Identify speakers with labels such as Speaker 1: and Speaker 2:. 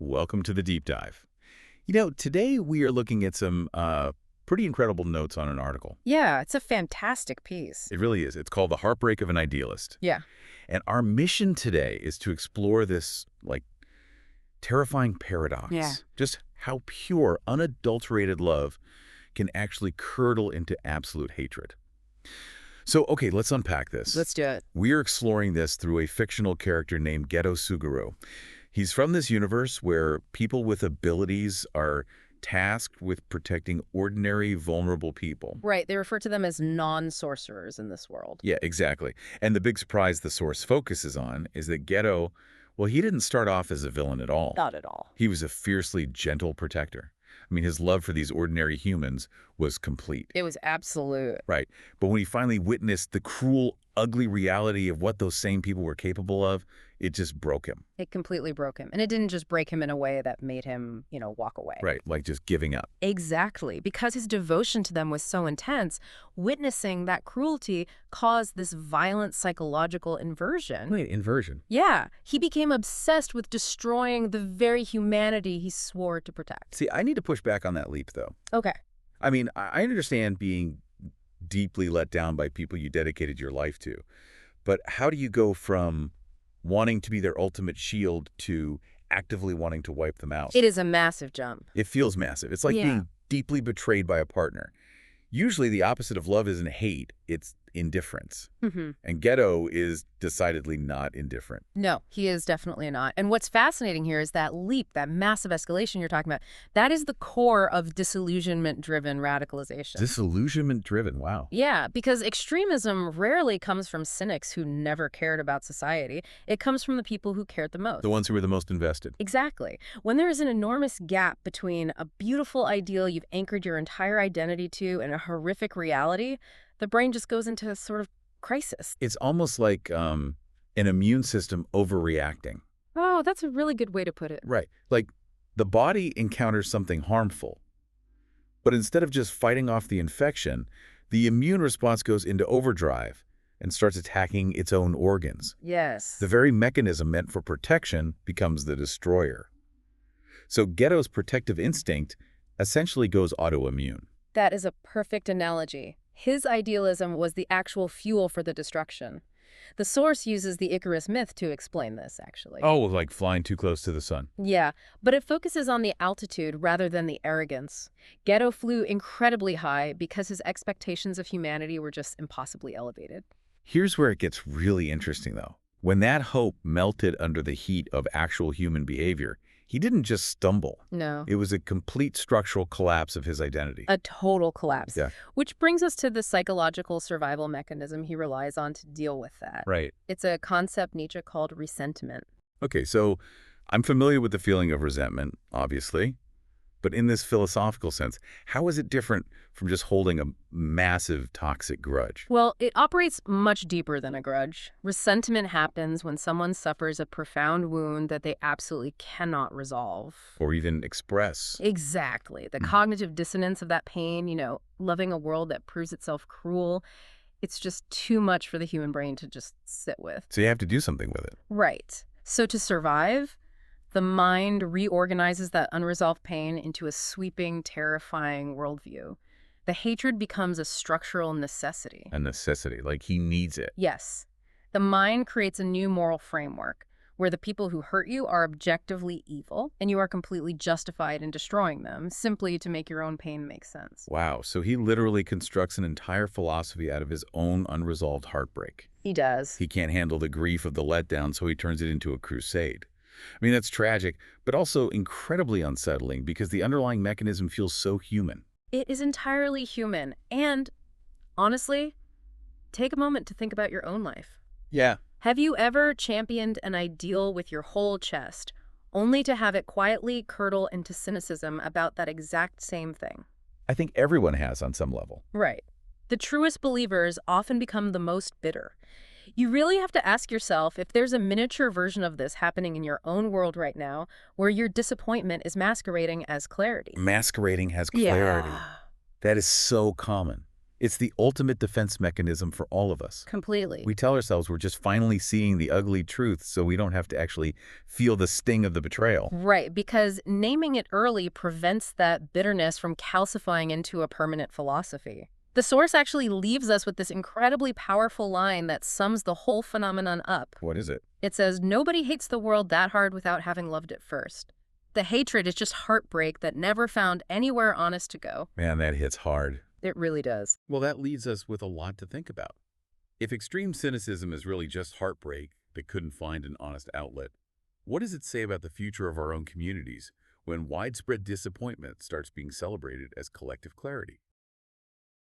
Speaker 1: Welcome to the deep dive. Today we are looking at some pretty incredible notes on an article.
Speaker 2: Yeah, it's a fantastic piece.
Speaker 1: It really is. It's called The Heartbreak of an Idealist.
Speaker 2: Yeah.
Speaker 1: And our mission today is to explore this, terrifying paradox.
Speaker 2: Yeah.
Speaker 1: Just how pure, unadulterated love can actually curdle into absolute hatred. So, okay, let's unpack this.
Speaker 2: Let's do it.
Speaker 1: We're exploring this through a fictional character named Geto Suguru. He's from this universe where people with abilities are tasked with protecting ordinary, vulnerable people.
Speaker 2: Right, they refer to them as non-sorcerers in this world.
Speaker 1: Yeah, exactly. And the big surprise the source focuses on is that Geto, well, he didn't start off as a villain at all.
Speaker 2: Not at all.
Speaker 1: He was a fiercely gentle protector. I mean, his love for these ordinary humans was complete.
Speaker 2: It was absolute.
Speaker 1: Right. But when he finally witnessed the cruel, ugly reality of what those same people were capable of, it just broke him.
Speaker 2: It completely broke him. And it didn't just break him in a way that made him, walk away.
Speaker 1: Right, like just giving up.
Speaker 2: Exactly. Because his devotion to them was so intense, witnessing that cruelty caused this violent psychological inversion.
Speaker 1: Wait, inversion?
Speaker 2: Yeah. He became obsessed with destroying the very humanity he swore to protect.
Speaker 1: See, I need to push back on that leap, though.
Speaker 2: Okay.
Speaker 1: I mean, I understand being deeply let down by people you dedicated your life to. But how do you go from wanting to be their ultimate shield to actively wanting to wipe them out?
Speaker 2: It is a massive jump.
Speaker 1: It feels massive. It's like being deeply betrayed by a partner. Usually the opposite of love isn't hate, it's indifference. And Geto is decidedly not indifferent.
Speaker 2: No, he is definitely not. And what's fascinating here is that leap, that massive escalation you're talking about, that is the core of disillusionment-driven radicalization.
Speaker 1: Disillusionment-driven, wow.
Speaker 2: Yeah, because extremism rarely comes from cynics who never cared about society. It comes from the people who cared the most.
Speaker 1: The ones who were the most invested.
Speaker 2: Exactly. When there is an enormous gap between a beautiful ideal you've anchored your entire identity to and a horrific reality, the brain just goes into a sort of crisis.
Speaker 1: It's almost like an immune system overreacting.
Speaker 2: Oh, that's a really good way to put it.
Speaker 1: Right. Like the body encounters something harmful, but instead of just fighting off the infection, the immune response goes into overdrive and starts attacking its own organs.
Speaker 2: Yes.
Speaker 1: The very mechanism meant for protection becomes the destroyer. So Geto's protective instinct essentially goes autoimmune.
Speaker 2: That is a perfect analogy. His idealism was the actual fuel for the destruction. The source uses the Icarus myth to explain this, actually.
Speaker 1: Oh, like flying too close to the sun.
Speaker 2: Yeah, but it focuses on the altitude rather than the arrogance. Geto flew incredibly high because his expectations of humanity were just impossibly elevated.
Speaker 1: Here's where it gets really interesting, though. When that hope melted under the heat of actual human behavior, he didn't just stumble.
Speaker 2: No.
Speaker 1: It was a complete structural collapse of his identity.
Speaker 2: A total collapse.
Speaker 1: Yeah.
Speaker 2: Which brings us to the psychological survival mechanism he relies on to deal with that.
Speaker 1: Right.
Speaker 2: It's a concept Nietzsche called ressentiment.
Speaker 1: Okay, so I'm familiar with the feeling of resentment, obviously. But in this philosophical sense, how is it different from just holding a massive toxic grudge?
Speaker 2: Well, it operates much deeper than a grudge. Ressentiment happens when someone suffers a profound wound that they absolutely cannot resolve.
Speaker 1: Or even express.
Speaker 2: Exactly. The cognitive dissonance of that pain, loving a world that proves itself cruel, it's just too much for the human brain to just sit with.
Speaker 1: So you have to do something with it.
Speaker 2: Right. So to survive, the mind reorganizes that unresolved pain into a sweeping, terrifying worldview. The hatred becomes a structural necessity.
Speaker 1: A necessity, like he needs it.
Speaker 2: Yes. The mind creates a new moral framework where the people who hurt you are objectively evil and you are completely justified in destroying them simply to make your own pain make sense.
Speaker 1: Wow, so he literally constructs an entire philosophy out of his own unresolved heartbreak.
Speaker 2: He does.
Speaker 1: He can't handle the grief of the letdown, so he turns it into a crusade. I mean, that's tragic, but also incredibly unsettling because the underlying mechanism feels so human.
Speaker 2: It is entirely human. And honestly, take a moment to think about your own life.
Speaker 1: Yeah.
Speaker 2: Have you ever championed an ideal with your whole chest, only to have it quietly curdle into cynicism about that exact same thing?
Speaker 1: I think everyone has on some level.
Speaker 2: Right. The truest believers often become the most bitter. You really have to ask yourself if there's a miniature version of this happening in your own world right now where your disappointment is masquerading as clarity.
Speaker 1: Masquerading as clarity.
Speaker 2: Yeah.
Speaker 1: That is so common. It's the ultimate defense mechanism for all of us.
Speaker 2: Completely.
Speaker 1: We tell ourselves we're just finally seeing the ugly truth so we don't have to actually feel the sting of the betrayal.
Speaker 2: Right, because naming it early prevents that bitterness from calcifying into a permanent philosophy. The source actually leaves us with this incredibly powerful line that sums the whole phenomenon up.
Speaker 1: What is it?
Speaker 2: It says, "Nobody hates the world that hard without having loved it first." The hatred is just heartbreak that never found anywhere honest to go.
Speaker 1: Man, that hits hard.
Speaker 2: It really does.
Speaker 1: Well, that leaves us with a lot to think about. If extreme cynicism is really just heartbreak that couldn't find an honest outlet, what does it say about the future of our own communities when widespread disappointment starts being celebrated as collective clarity?